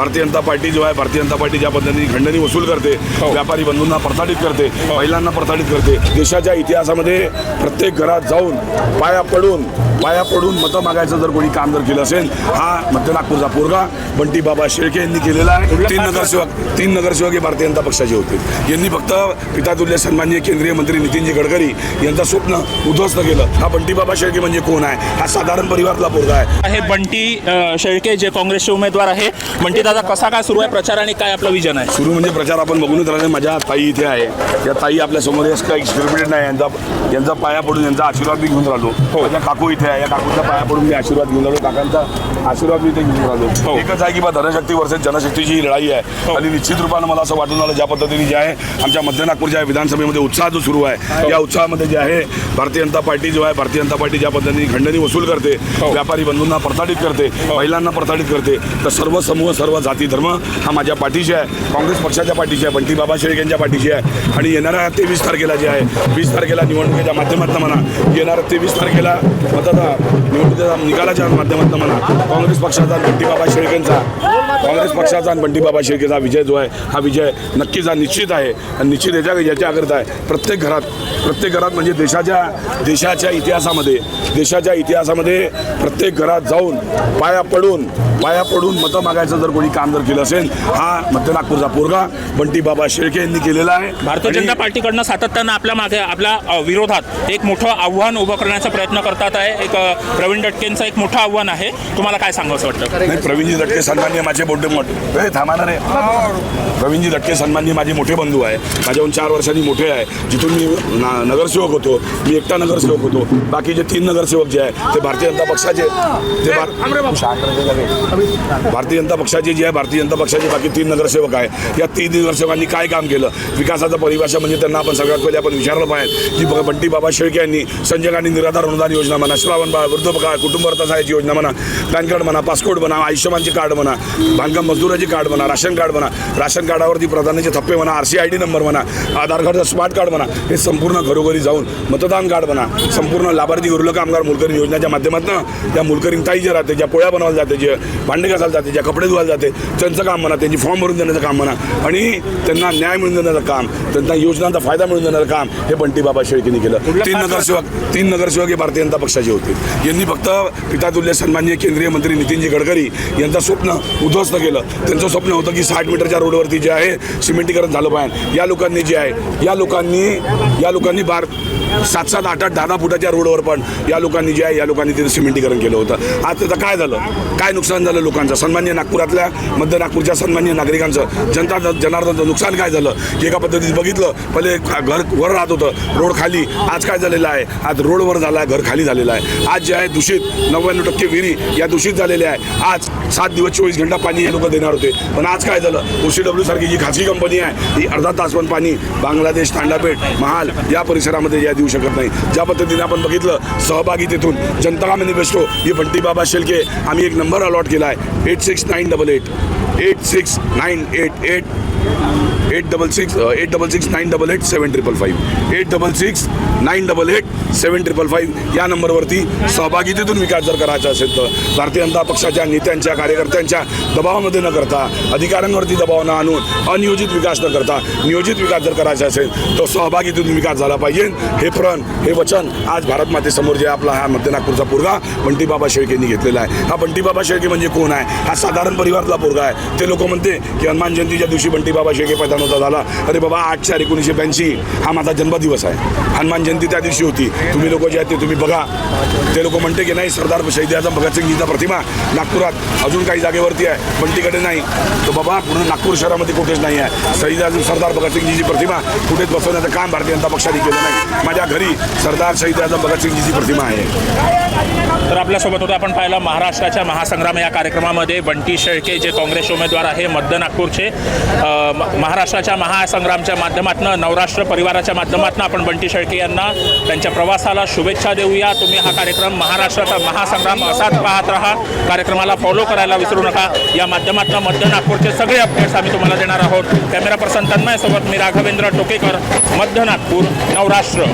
Bharatiya Janata party जो आहे, Bharatiya Janata party ज्या पद्धतीने खंडणी वसूल करते, व्यापारी बंधूंना प्रताडित करते, महिलांना प्रताडित करते, देशाच्या इतिहासामध्ये प्रत्येक घरात जाऊन पाया पडून मतं मागायचं जर कोणी काम जर केलं असेल, हा मध्य नागपूरचा पोरगा बंटी बाबा शेळके यांनी केलेला आहे. तीन नगरसेवक हे भारतीय जनता पक्षाचे होते. यांनी फक्त पितातुल्य सन्माननीय केंद्रीय मंत्री नितीनजी गडकरी यांचं स्वप्न उद्ध्वस्त केलं. हा बंटी बाबा शेळके म्हणजे कोण आहे? हा साधारण परिवारातला पोरगा आहे. बंटी शेळके जे काँग्रेसचे उमेदवार आहे. बंटी दादा, कसा काय सुरू आहे प्रचार आणि काय आपलं विजन आहे? सुरू म्हणजे प्रचार आपण बघूनच राहिले. माझ्या ताई इथे आहे, त्या ताई आपल्या समोर काही सेलिब्रिटी नाही, यांचा पाया पडून यांचा आशीर्वाद मी घेऊन राहिलो. माझ्या काकू इथे आहे, या काकूचा पाया पडून मी आशीर्वाद घेऊन राहिलो, काकांचा आशीर्वाद मी इथे घेऊन राहिलो. एकच आहे की बा धनशक्ती वर्सेस जनशक्तीची ही लढाई आहे. आणि निश्चित रूपानं मला असं वाटून आलं ज्या पद्धतीने जे आहे आमच्या मध्य नागपूरच्या विधानसभेमध्ये उत्साह जो सुरू आहे, या उत्साहामध्ये जे आहे भारतीय जनता पार्टी जो आहे, भारतीय जनता पार्टी ज्या पद्धतीने खंडणी वसूल करते, व्यापारी बंधूंना प्रताडित करते, महिलांना प्रताडित करते, तर सर्व समूह सर्व जाती धर्म हा माझ्या पाठीशी आहे. काँग्रेस पक्षाच्या पाठीशी आहे, बंटी बाबा शेळके यांच्या पाठीशी आहे. आणि येणाऱ्या 23 तारखेला जे आहे, 20 तारखेला निवडणुकीच्या माध्यमातून म्हणा, येणाऱ्या 23 तारखेला निवडणुकीच्या निकालाच्या माध्यमातून म्हणा, काँग्रेस पक्षाचा बंटी बाबा शेळकेंचा, काँग्रेस पक्षाचा आणि बंटी बाबा शेळकेचा विजय जो आहे, हा विजय नक्कीच हा निश्चित आहे. आणि निश्चित याच्याकरता आहे प्रत्येक घरात म्हणजे देशाच्या इतिहासामध्ये प्रत्येक घरात जाऊन पाया पडून मतं मागायचं जर कोणी काम जर केलं असेल, हा मध्य नागपूरचा पोरगा बंटी बाबा शेळके यांनी केलेला आहे. भारतीय जनता पार्टीकडनं सातत्यानं आपल्या विरोधात एक मोठं आव्हान उभं करण्याचा प्रयत्न करतात आहे. एक प्रवीण दटकेंचं एक मोठं आव्हान आहे. तुम्हाला काय सांगावं असं वाटतं? नाही, प्रवीणजी दटके सन्माननीय माझे मोठे थांबणार आहे. प्रवीणजी दटके सन्माननीय माझे मोठे बंधू आहे, माझ्याहून 4 वर्षांनी मोठे आहे. जिथून मी नगरसेवक होतो, मी एकटा नगरसेवक होतो. बाकीचे 3 नगरसेवक जे आहे ते भारतीय जनता पक्षाचे, भारतीय जनता पक्षाचे जे आहे, भारतीय जनता पक्षाचे बाकी 3 नगरसेवक आहे. या 3 नगरसेवकांनी काय काम केलं? विकासाचा परिभाषा म्हणजे त्यांना आपण सगळ्यात पहिले आपण विचारलं पाहिजे की बंटी बाबा शेळके यांनी संजय गांधी निराधार अनुदान योजना म्हणा, श्रावण बाळ, वृद्धपकाळ, कुटुंब सहाय्याची योजना म्हणा, पॅन कार्ड म्हणा, पासपोर्ट म्हणा, आयुष्यमानचे कार्ड म्हणा, बांधकाम मजदुराचे कार्ड म्हणा, राशन कार्ड म्हणा, राशन कार्डावरती प्रधानाचे थप्पे म्हणा, RC-ID नंबर म्हणा, आधार कार्डचा स्मार्ट कार्ड म्हणा, हे संपूर्ण घरोघरी जाऊन मतदान कार्ड म्हणा, संपूर्ण लाभार्थी गृह कामगार मोलकरीण योजनेच्या माध्यमातून त्या मोलकरीण ताई जे राहते, ज्या पोळ्या बनवायला जाते, जे भांडे घासायला जाते, ज्या कपडे धुवायला जाते, त्यांचं काम म्हणा, त्यांची फॉर्म भरून देण्याचं काम म्हणा, आणि त्यांना न्याय मिळून देण्याचं काम, त्यांना योजनांचा फायदा मिळून देण्याचं काम हे बंटी बाबा शेळकेंनी केलं. 3 नगरसेवक हे भारतीय जनता पक्षाचे होते. यांनी फक्त पितातुल्य सन्माननीय केंद्रीय मंत्री नितीनजी गडकरी यांचं स्वप्न उद्ध्वस्त केलं. त्यांचं स्वप्न होतं की 60 मीटरच्या रोडवरती जे आहे सिमेंटीकरण झालं पाहिजे. या लोकांनी जे आहे, या लोकांनी 7-7, 8-8, 10-10 फुटाच्या रोडवर पण या लोकांनी तिथे सिमेंटीकरण केलं होतं. आज त्याचं काय झालं? काय नुकसान झालं लोकांचं? सन्माननीय नागपुरातल्या मध्य नागपूरच्या सन्माननीय नागरिकांचं, जनार्दनचं नुकसान काय झालं की एका पद्धतीत बघितलं, पहिले घर वर राहत होतं, रोड खाली. आज काय झालेलं आहे? आज रोड वर झाला आहे, घर खाली झालेलं आहे. आज जे आहे दूषित 99% विहिरी या दूषित झालेल्या आहे. आज 7 दिवस 24 घंटा पाणी हे लोक देणार होते, पण आज काय झालं? OCW सारखी जी खाजगी कंपनी आहे, ही अर्धा तास पण पाणी बांगलादेश, तांडापेठ, महाल या परिसरामध्ये या देऊ शकत नाही. ज्या पद्धतीने आपण बघितलं सहभागितेतून जनता मॅनिफेस्टो ही बंटी बाबा शेळके आम्ही एक नंबर अलॉट केला आहे 86988 86988 866 988 755 866 या नंबरवरती सहभागितेतून विकास जर करायचा असेल तर भारतीय जनता पक्षाच्या नेत्यांच्या कार्यकर्त्यांच्या दबावामध्ये न करता, अधिकाऱ्यांवरती दबाव न आणून अनियोजित विकास न करता नियोजित विकास जर करायचा असेल तर सहभागितेतून विकास झाला पाहिजे. हे प्रण, हे वचन आज भारत मातेसमोर जे आपला हा मध्य नागपूरचा पोरगा बंटी बाबा शेळकेंनी घेतलेला आहे. हा बंटी बाबा शेळके म्हणजे कोण आहे? हा साधारण परिवारातला पोरगा आहे. ते लोक म्हणते की हनुमान जयंतीच्या दिवशी बंटी बाबा शेळके पैदा नव्हता झाला. अरे बाबा, 8/4/1982 हा माझा जन्मदिवस आहे. हनुमान जयंती त्या दिवशी होती. तुम्ही लोक जे आहेत ते तुम्ही बघा. ते लोक म्हणते की नाही, सरदार शहीद आझम भगतसिंगजीचा प्रतिमा नागपुरात अजून काही जागेवरती आहे, पण तिकडे नाही. तर बाबा, पूर्ण नागपूर शहरामध्ये कुठेच नाही आहे. शहीद आझम सरदार भगतसिंगजीची प्रतिमा कुठेच बसवण्याचं काम भारतीय जनता पक्षाने केलं नाही. माझ्या घरी सरदार शहीद आझम भगतसिंगजीची प्रतिमा आहे. तर आपल्यासोबत होते, आपण पाहिलं महाराष्ट्राच्या महासंग्राम या कार्यक्रमामध्ये बंटी शेळके जे काँग्रेस उमेदवार आहे मध्य नागपूरचे, महाराष्ट्राच्या महासंग्रामच्या माध्यमातून, नवराष्ट्र परिवाराच्या माध्यमातून आपण बंटी शेळके यांना त्यांच्या प्रवासाला शुभेच्छा देऊया. तुम्ही हा कार्यक्रम महाराष्ट्राचा महासंग्राम असाच पाहत राहा. कार्यक्रमाला फॉलो करायला विसरू नका. या माध्यमातून मध्य नागपूरचे सगळे अपडेट्स आम्ही तुम्हाला देणार आहोत. कॅमेरा पर्सन तन्मय सोबत मी राघवेंद्र टोकेकर, मध्य नागपूर, नवराष्ट्र.